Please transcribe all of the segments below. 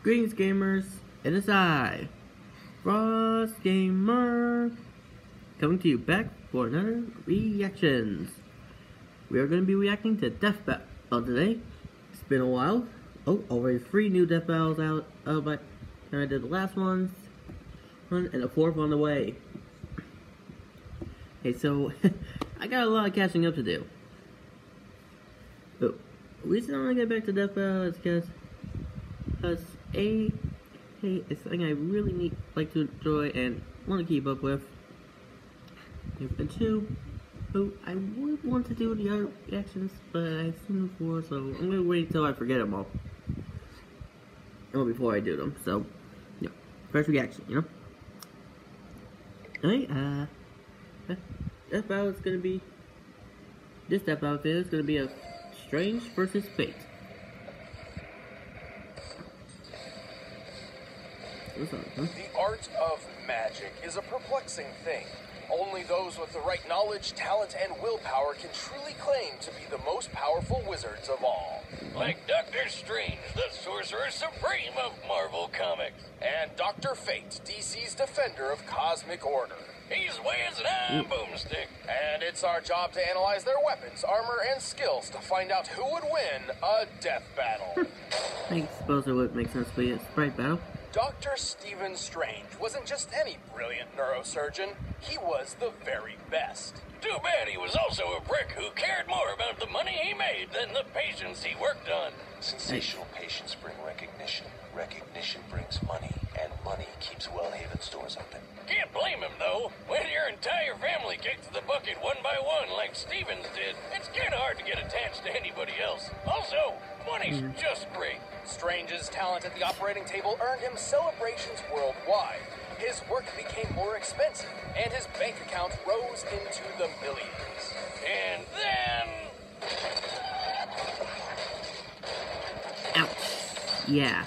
Greetings, gamers. It is I, Frost Gamer, coming to you back for another reactions. We are going to be reacting to Death Battle today. It's been a while. Oh, already 3 new Death Battles out. But I did the last one, and a 4th on the way. Okay, so I got a lot of catching up to do. But the reason I want to get back to Death Battle is because it's something I really like to enjoy and want to keep up with. And 2, I would want to do the other reactions, but I've seen them before, so I'm gonna wait until I forget them all. Or before I do them. So, yeah, first reaction, you know. Alright, Death Battle is gonna be. This Death Battle video is gonna be a Strange versus Fate. The art of magic is a perplexing thing. Only those with the right knowledge, talent, and willpower can truly claim to be the most powerful wizards of all. Like Dr. Strange, the Sorcerer Supreme of Marvel Comics. And Dr. Fate, DC's defender of cosmic order. He's weighs an iron boomstick. And it's our job to analyze their weapons, armor, and skills to find out who would win a death battle. I suppose it would make sense to be a sprite battle. Dr. Stephen Strange wasn't just any brilliant neurosurgeon, he was the very best. Too bad he was also a prick who cared more about the money he made than the patients he worked on. Sensational patients bring recognition. Recognition brings money, and money keeps Wellhaven stores open. Can't blame him, though. When your entire family kicks the bucket one by one like Stevens did, it's kinda hard to get attached to anybody else. Also, money's just great. Strange's talent at the operating table earned him celebrations worldwide. His work became more expensive, and his bank account rose into the millions. And then... Ouch. Yeah.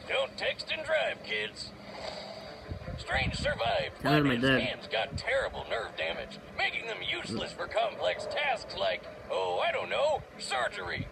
Don't text and drive, kids. Strange survived, Tell but my his dad. hands got terrible nerve damage, making them useless for complex tasks like, oh, I don't know, surgery.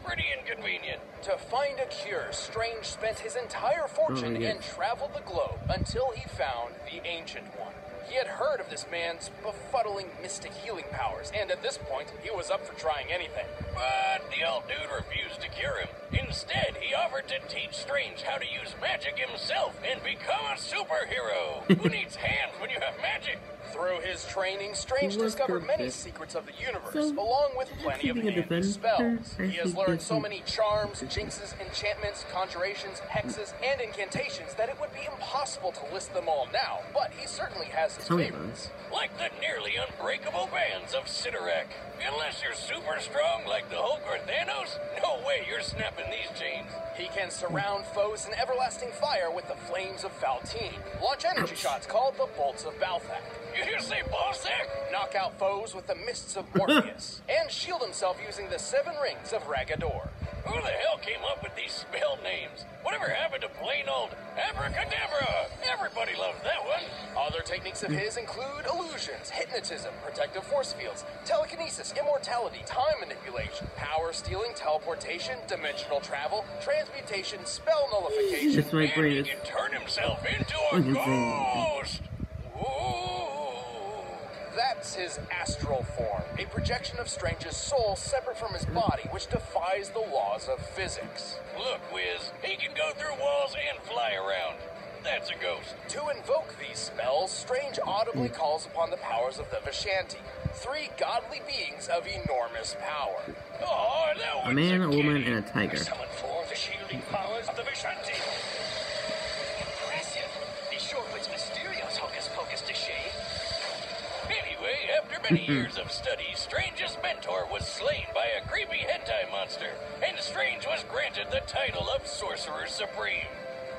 Pretty inconvenient. To find a cure, Strange spent his entire fortune yes. and traveled the globe until he found the Ancient One. He had heard of this man's befuddling mystic healing powers, and at this point, he was up for trying anything. But the old dude refused to cure him. Instead, he offered to teach Strange how to use magic himself and become a superhero. Who needs hands when you have magic? Through his training, Strange discovered many secrets of the universe, So, along with plenty of keeping a handy defender, spells. I He has think learned that's so a- many charms, jinxes, enchantments, conjurations, hexes, and incantations that it would be impossible to list them all now, but he certainly has his Some of favorites. Like the nearly unbreakable bands of Sidorak. Unless you're super strong like the Hulk or Thanos, no way you're snapping these chains. He can surround foes in everlasting fire with the flames of Faltine, launch energy shots called the bolts of Balthak, You hear say Ballsack? knock out foes with the mists of Morpheus, and shield himself using the 7 rings of Ragador. Who the hell came up with these spell names? Whatever happened to plain old abracadabra? Everybody loves that one. Other techniques of his include illusions, hypnotism, protective force fields, telekinesis, immortality, time manipulation, power stealing, teleportation, dimensional travel, transmutation, spell nullification. This my And brain he is. can turn himself into a Insane. ghost. Ooh. That's his astral form, a projection of Strange's soul separate from his body, which defies the laws of physics. Look, Wiz, he can go through walls and fly around. That's a ghost. To invoke these spells, Strange audibly calls upon the powers of the Vishanti, 3 godly beings of enormous power. Oh, that A one's man, a woman, kitty. and a tiger. Summon 4 of the shielding powers of the Vishanti. Impressive. Be sure it's mysterious, hocus pocus to shade. Anyway, after many years of study, Strange's mentor was slain by a creepy hentai monster, and Strange was granted the title of Sorcerer Supreme,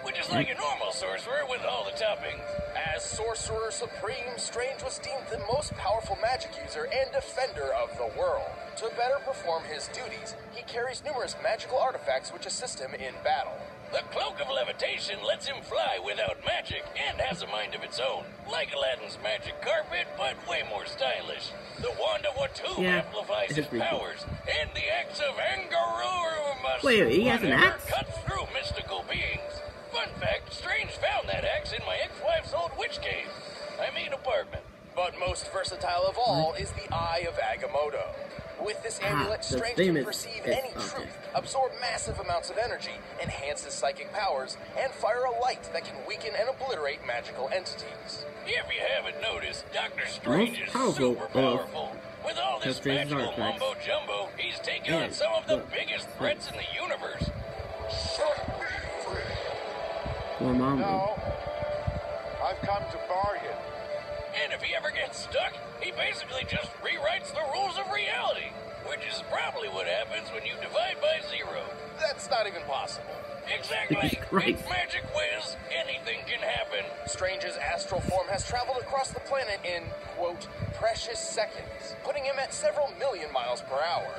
which is like a normal sorcerer with all the toppings. As Sorcerer Supreme, Strange was deemed the most powerful magic user and defender of the world. To better perform his duties, he carries numerous magical artifacts which assist him in battle. The Cloak of Levitation lets him fly without magic and has a mind of its own. Like Aladdin's magic carpet, but way more stylish. The Wand of Watum amplifies his powers, and the axe of Angaruru must Wait, he has an whatever axe? cuts through in my ex-wife's old witch cave. I mean apartment. But most versatile of all is the Eye of Agamotto. With this amulet, the Strange famous- can perceive yes, any okay. truth, absorb massive amounts of energy, enhance his psychic powers, and fire a light that can weaken and obliterate magical entities. If you haven't noticed, Doctor Strange is powerful super of powerful. With all this Strange's magical artifacts. mumbo-jumbo, he's taken on And some of the look, biggest threats in the universe. Or Mambo. No, I've come to bargain. And if he ever gets stuck, he basically just rewrites the rules of reality, which is probably what happens when you divide by zero. That's not even possible. Exactly. Jesus Christ. It's Magic Whiz. Anything can happen. Strange's astral form has traveled across the planet in, quote, precious seconds, putting him at several million miles per hour.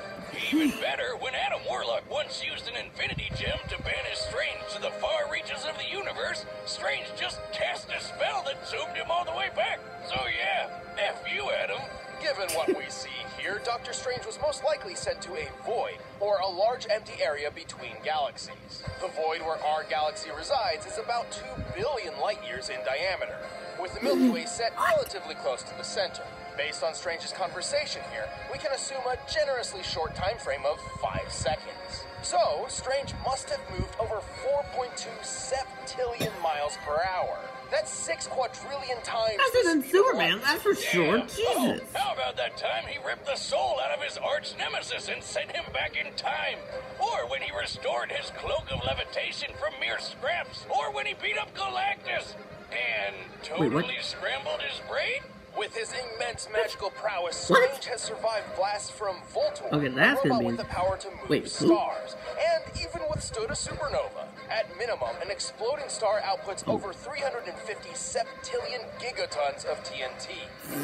Even better, when Adam Warlock once used an Infinity Gem to banish Strange to the far reaches of the universe, Strange just cast a spell that zoomed him all the way back. So yeah, F you, Adam. Given what we see here, Doctor Strange was most likely sent to a void, or a large empty area between galaxies. The void where our galaxy resides is about 2 billion light years in diameter, with the Milky Way set relatively close to the center. Based on Strange's conversation here, we can assume a generously short time frame of 5 seconds. So, Strange must have moved over 4.2 septillion miles per hour. That's 6 quadrillion times Faster the than speed of Superman, light. that's for sure. Yeah. Jesus. Oh, how about that time he ripped the soul out of his arch nemesis and sent him back in time? Or when he restored his cloak of levitation from mere scraps? Or when he beat up Galactus and Wait, what? totally scrambled his brain? With his immense magical prowess, What? Strange has survived blasts from Voltor, Okay, that's a gonna robot be- with the power to move Wait, who? stars, and even withstood a supernova. At minimum, an exploding star outputs over 350 septillion gigatons of TNT.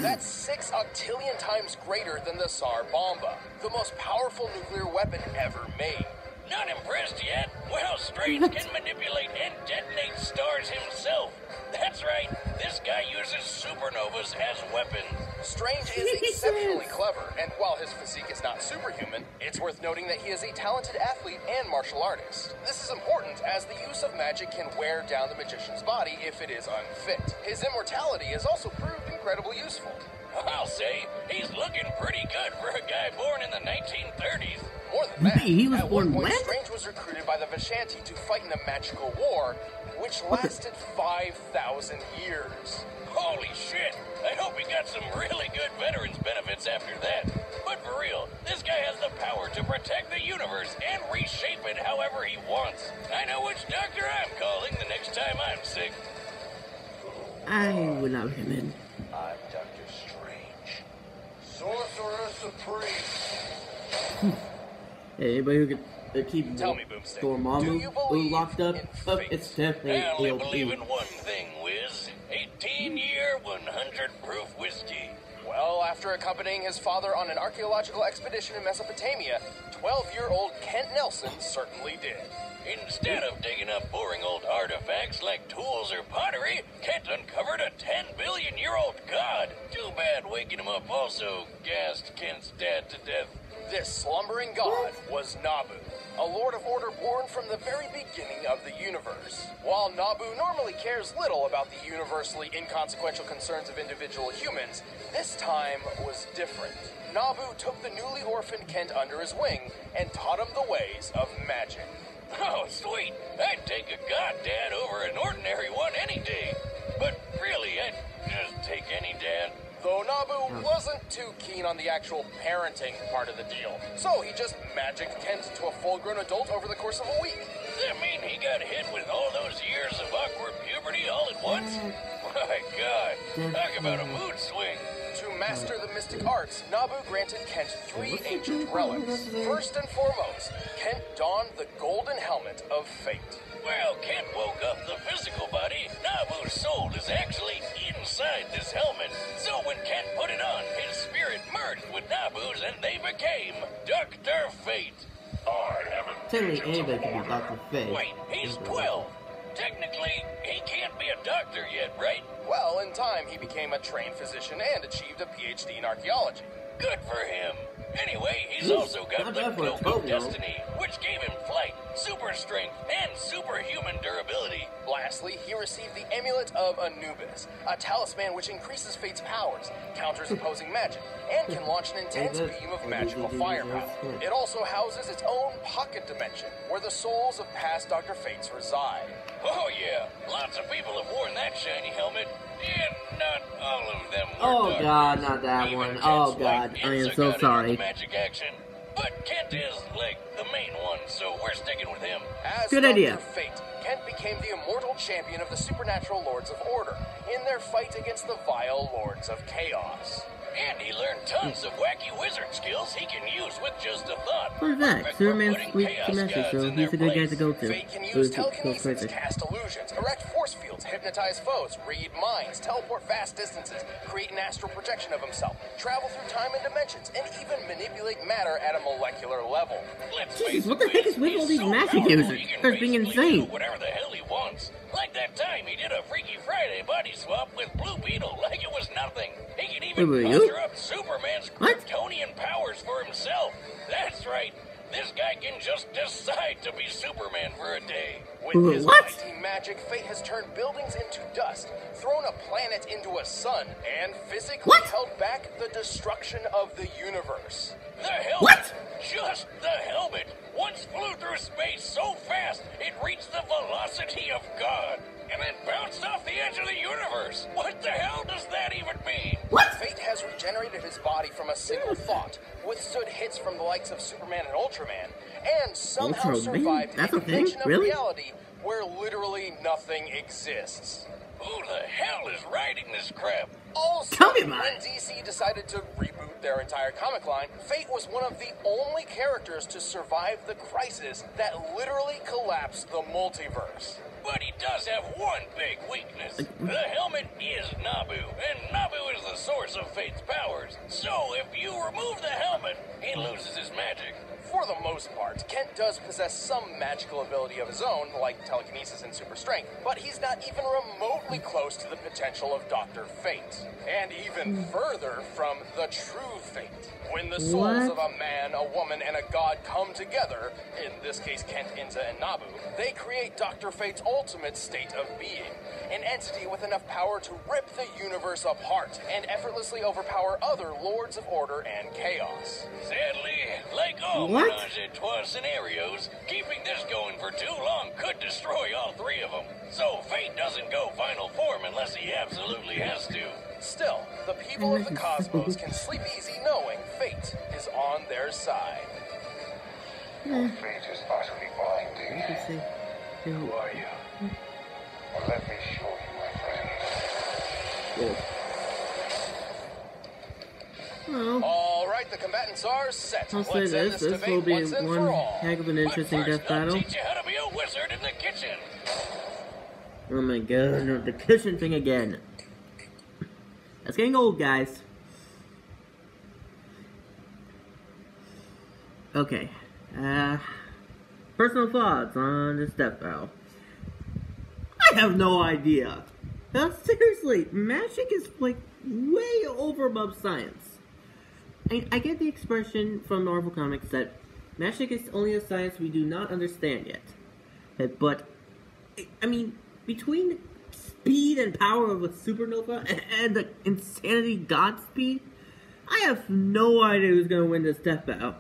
That's 6 octillion times greater than the Tsar Bomba, the most powerful nuclear weapon ever made. Not impressed yet? Well, Strange can manipulate and detonate stars himself. That's right, this guy uses supernovas as weapons. Strange is exceptionally clever, and while his physique is not superhuman, it's worth noting that he is a talented athlete and martial artist. This is important as the use of magic can wear down the magician's body if it is unfit. His immortality has also proved incredibly useful. I'll say, he's looking pretty good for a guy born in the 1930s. More than that, He was at born one point, when? Strange was recruited by the Vishanti to fight in a magical war, which lasted 5,000 years. Holy shit! I hope he got some really good veterans benefits after that. But for real, this guy has the power to protect the universe and reshape it however he wants. I know which doctor I'm calling the next time I'm sick. I would not recommend. I'm Doctor Strange. Sorcerer Supreme. Hey, anybody who could keep Tell me, Boomstick, Dormammu do you believe locked up, in oh, fate? it's definitely I only AOP. believe in one thing, Wiz. 18-year, 100-proof whiskey. Well, after accompanying his father on an archaeological expedition in Mesopotamia, 12-year-old Kent Nelson certainly did. Instead of digging up boring old artifacts like tools or pottery, Kent uncovered a 10-billion-year-old god. Too bad waking him up also gassed Kent's dad to death. This slumbering god was Nabu, a Lord of Order born from the very beginning of the universe. While Nabu normally cares little about the universally inconsequential concerns of individual humans, this time was different. Nabu took the newly orphaned Kent under his wing and taught him the ways of magic. Oh, sweet. I'd take a goddad over an ordinary one any day. But really, I'd just take any dad. Though Nabu wasn't too keen on the actual parenting part of the deal, so he just magicked Kent to a full-grown adult over the course of a week. Does that mean he got hit with all those years of awkward puberty all at once? My God, talk about a mood swing. To master the mystic arts, Nabu granted Kent 3 ancient relics. First and foremost, Kent donned the golden helmet of fate. Well, Kent woke up the physical body. Nabu's soul is actually inside this helmet. So when Kent put it on, his spirit merged with Nabu's and they became Dr. Fate. I haven't. Technically, anybody can be Dr. Fate. Wait, he's 12. Technically, he can't be a doctor yet, right? Well, in time, he became a trained physician and achieved a PhD in archaeology. Good for him. Anyway, he's Ooh, also got not the bad for a Cloak of 12-year-old. Destiny, which gave him flight, super strength, and superhuman durability. Lastly, he received the Amulet of Anubis, a talisman which increases Fate's powers, counters opposing magic, and can launch an intense beam of magical firepower. It also houses its own pocket dimension, where the souls of past Dr. Fates reside. Oh yeah, lots of people have worn that shiny helmet, and not all of them were Oh Dr. god, not that Even one. Kent's Oh wife god, I am Ilsa so got into sorry. the magic action. But Kent is, like, the main one, so we're sticking with him. As Good Dr. idea. Fate, Kent became the immortal champion of the supernatural Lords of Order in their fight against the vile Lords of Chaos. And he learned tons of wacky wizard skills he can use with just a thought. Fun fact, Perfect for Superman's putting weak chaos to magic, gods so in he's a their good guy to place. go to. Fate can So use he goes telekinesis, crazy. cast illusions, erect force fields, hypnotize foes, read minds, teleport vast distances, create an astral projection of himself, travel through time and dimensions, and even manipulate matter at a molecular level. Let's Jesus, face what the it, heck is with he's all these so magic powerful, users? he can They're being basically insane. do whatever the hell he wants. Like that time he did a Freaky Friday body swap with Blue Beetle like it was nothing. He can even Wait, were you? conjure up Superman's What? Kryptonian powers for himself. That's right. This guy can just decide to be Superman for a day. With his What? mighty magic, Fate has turned buildings into dust, thrown a planet into a sun, and physically What? held back the destruction of the universe. The helmet! What? Just the helmet! Once flew through space so fast it reached the velocity of God, and then bounced off the edge of the universe! What the hell does that even mean? What? Fate has regenerated his body from a single thought, withstood hits from the likes of Superman and Ultraman, and somehow Ultraman? survived That's a a thing? dimension of Really? reality where literally nothing exists. Who the hell is writing this crap? Also, Tell me about when it. DC decided to reboot their entire comic line, Fate was one of the only characters to survive the crisis that literally collapsed the multiverse. But he does have one big weakness. The helmet is Nabu, and Nabu is the source of Fate's powers. So if you remove the helmet, he loses his magic. For the most part, Kent does possess some magical ability of his own, like telekinesis and super strength, but he's not even remotely close to the potential of Dr. Fate. And even further from the true Fate. When the souls What? of a man, a woman, and a god come together, in this case Kent, Inza, and Nabu, they create Dr. Fate's ultimate state of being. An entity with enough power to rip the universe apart and effortlessly overpower other Lords of Order and Chaos. Sadly, like all What? menage a trois scenarios, keeping this going for too long could destroy all three of them. So Fate doesn't go final form unless he absolutely has to. Still, the people of the cosmos can sleep easy knowing Fate is on their side. Fate is utterly blinding. I can say, Who are you? Well, let me show you, my friend. well, All right, the combatants are set. I'll say Let's end this. this This debate will be once and one for all. heck of an But interesting first, death I'll battle. teach you how to be a wizard in the kitchen. Oh my god, no, the kitchen thing again. That's getting old, guys. Okay. Personal thoughts on this death battle. I have no idea. Seriously, magic is like way over above science. I get the expression from Marvel Comics that magic is only a science we do not understand yet. But I mean, between speed and power of a supernova and the insanity Godspeed, I have no idea who's gonna win this death battle.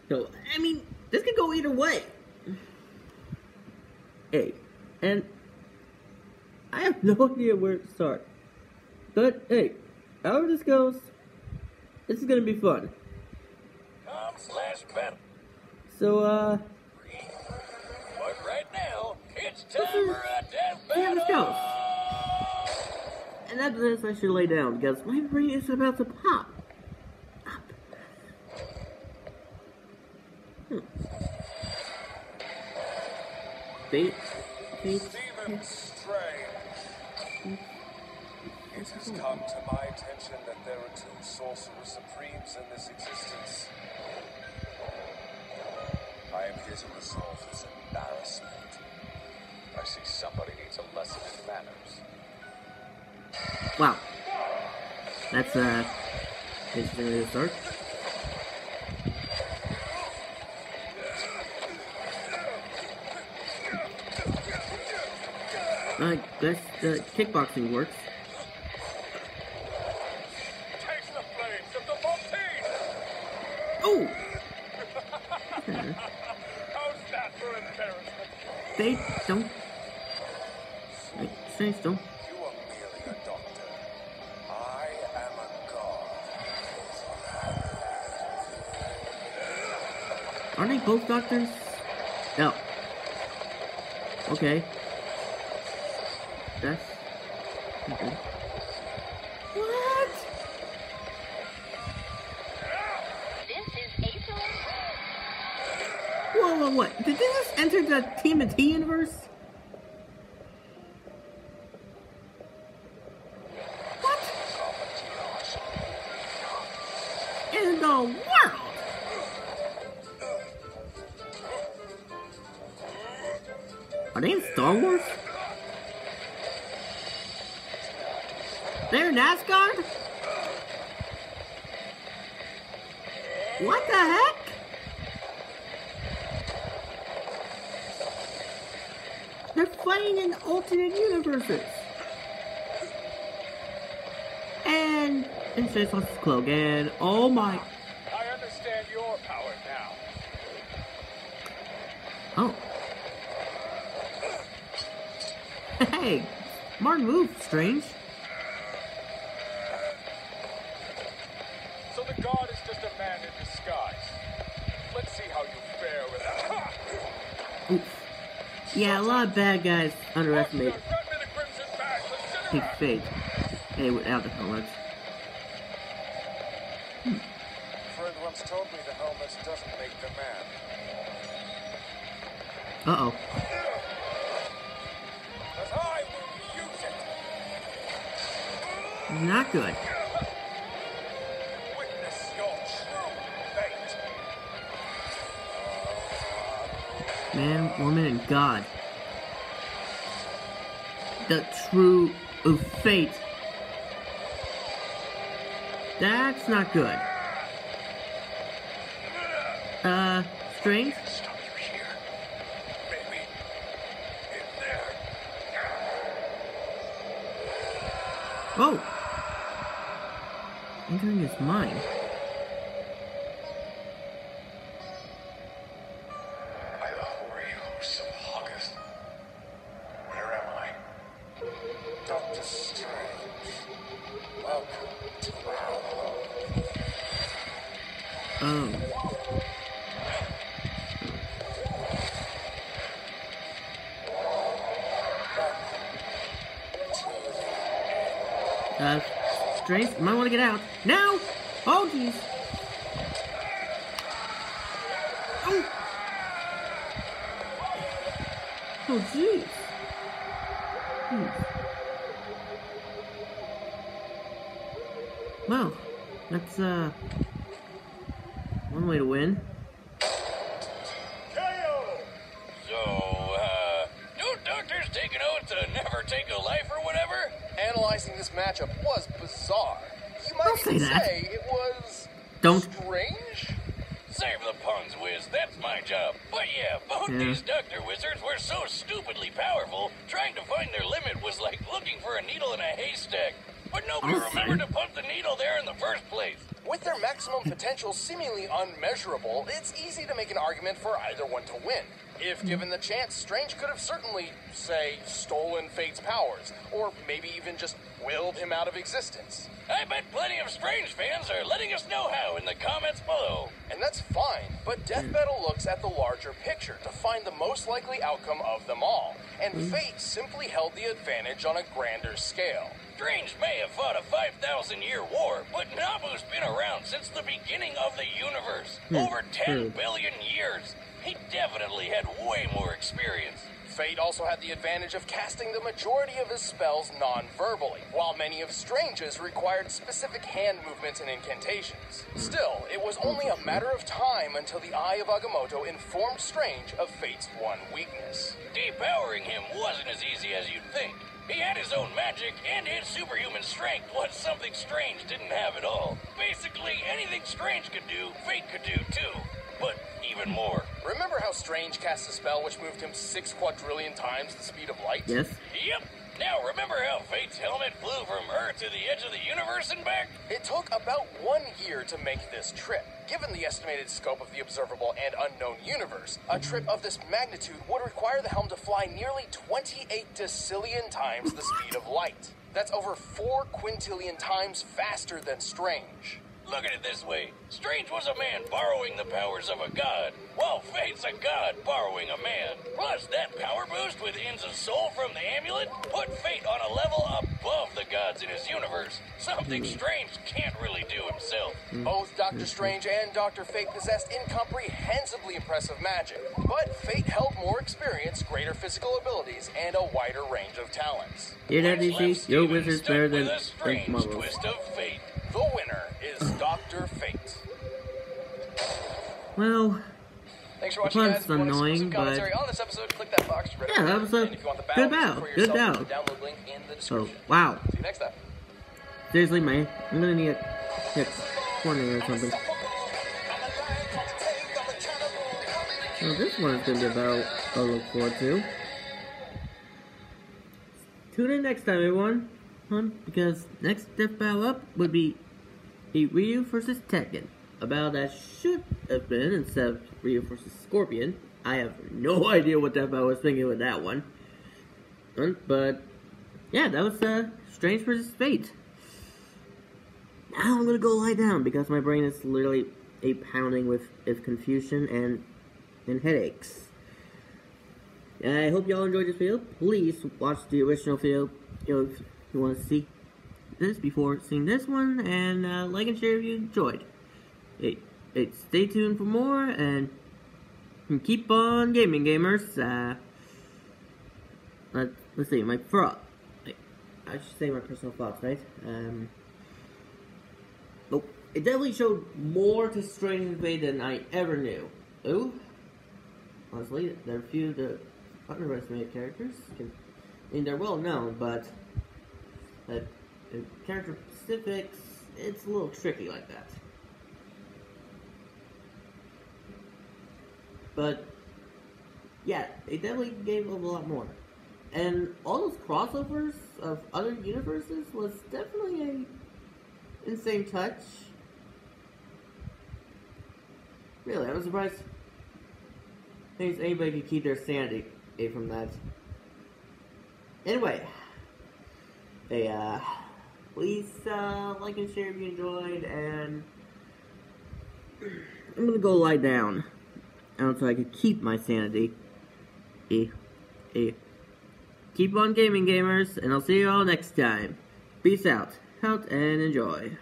So, I mean, this could go either way. Hey, and I have no idea where to start. But hey, however this goes, this is gonna be fun. Com/battle. So, But right now, it's This time is- for a death see how this battle. goes. And after this, I should lay down because my brain is about to pop. Up. Fate. Stephen Strange. It has come to my attention that there are two sorcerer supremes in this existence. I am here to resolve this embarrassment. I see somebody needs a lesson in manners. Wow. That's, interesting way to start. I guess the kickboxing works. Taste the flames of the Fontaine! Oh! How's that for embarrassment? They don't. Like, Strange don't. You are merely a doctor. I am a god. Aren't they both doctors? No. Okay. That's okay. What? This is April. Whoa, what? Did they just enter the TMNT universe? What? In the world? Are they in Star Wars? They're NASCAR? What the heck? They're fighting in alternate universes. And Strange lost his cloak, and oh my. I understand your power now. Oh. Hey, smart move, Strange. So the god is just a man in disguise. Let's see how you fare with that. Oof. Yeah, a lot of bad guys underestimate Got me the crimson badge. Let's Big Fate. Hey, without the helmets. friend once told me the helmet doesn't make the man. Uh-oh. But I will use it. Not good. Witness your true fate. Man, woman, and God. The true fate. That's not good. Strange? Stop you here. Maybe in there. Oh! Entering his mind. By the hoary hosts of August. Where am I? Dr. Strange. Welcome to my home. Oh. Strange, you might want to get out. Now! Oh, jeez. Oh! Oh, jeez. Well, that's, one way to win. So, no doctors taking out to never take a life or whatever? Analyzing this matchup was bizarre. You might Don't say even that. say it was Don't. strange. Save the puns, Wiz. That's my job. But yeah, both Yeah. these doctor wizards were so stupidly powerful, trying to find their limit was like looking for a needle in a haystack. But nobody Okay. remembered to put the needle there in the first place. With their maximum potential seemingly unmeasurable, it's easy to make an argument for either one to win. If given the chance, Strange could have certainly, say, stolen Fate's powers, or maybe even just willed him out of existence. I bet plenty of Strange fans are letting us know how in the comments below. And that's fine, but Death Battle looks at the larger picture to find the most likely outcome of them all, and Fate simply held the advantage on a grander scale. Strange may have fought a 5,000-year war, but Nabu's been around since the beginning of the universe. Over 10 billion years. He definitely had way more experience. Fate also had the advantage of casting the majority of his spells non-verbally, while many of Strange's required specific hand movements and incantations. Still, it was only a matter of time until the Eye of Agamotto informed Strange of Fate's one weakness. Depowering him wasn't as easy as you'd think. He had his own magic, and his superhuman strength was something Strange didn't have at all. Basically, anything Strange could do, Fate could do too. But even more. Remember how Strange cast a spell which moved him 6 quadrillion times the speed of light? Yes. Yep. Now, remember how Fate's helmet flew from Earth to the edge of the universe and back? It took about 1 year to make this trip. Given the estimated scope of the observable and unknown universe, a trip of this magnitude would require the helm to fly nearly 28 decillion times the speed of light. That's over 4 quintillion times faster than Strange. Look at it this way. Strange was a man borrowing the powers of a god, while Fate's a god borrowing a man. Plus, that power boost with Inza's soul from the amulet put Fate on a level above the gods in his universe. Something Strange can't really do himself. Both Doctor Strange and Dr. Fate possessed incomprehensibly impressive magic, but Fate held more experience, greater physical abilities, and a wider range of talents. Hear that, Which left DC? Your Steven wizard's stuck better with than a strange Marvel. twist of fate. The winner is Dr. Fate. Well, Thanks for the watching, pun's guys. If you want annoying, exclusive but commentary on this episode, click that box right yeah, over that was there. a And if you want the good battle battle. for Good yourself, battle. download link in the Oh, description. wow. See you next time. Seriously, man, I'm gonna need a corner or something. Well, this one is gonna be about to look forward to. Tune in next time, everyone. Because next Death Battle up would be a Ryu versus Tekken. A battle that should have been instead of Ryu versus Scorpion. I have no idea what Death Battle was thinking with that one. But yeah, that was Strange versus Fate. Now I'm gonna go lie down because my brain is literally a pounding with confusion and headaches. I hope y'all enjoyed this video. Please watch the original video if you want to see this before seeing this one, and like and share if you enjoyed. Stay tuned for more, and keep on gaming, gamers. Let's see, I should say my personal thoughts, right? Oh, it definitely showed more to Strange Fate than I ever knew. Oh, honestly, there are a few of the underestimated characters. I mean, they're well known, but the character specifics, it's a little tricky like that. But yeah, it definitely gave a lot more. And all those crossovers of other universes was definitely a insane touch. Really, I was surprised anybody could keep their sanity from that. Anyway, please like and share if you enjoyed, and I'm gonna go lie down so I can keep my sanity. Keep on gaming, gamers, and I'll see you all next time. Peace out, and enjoy.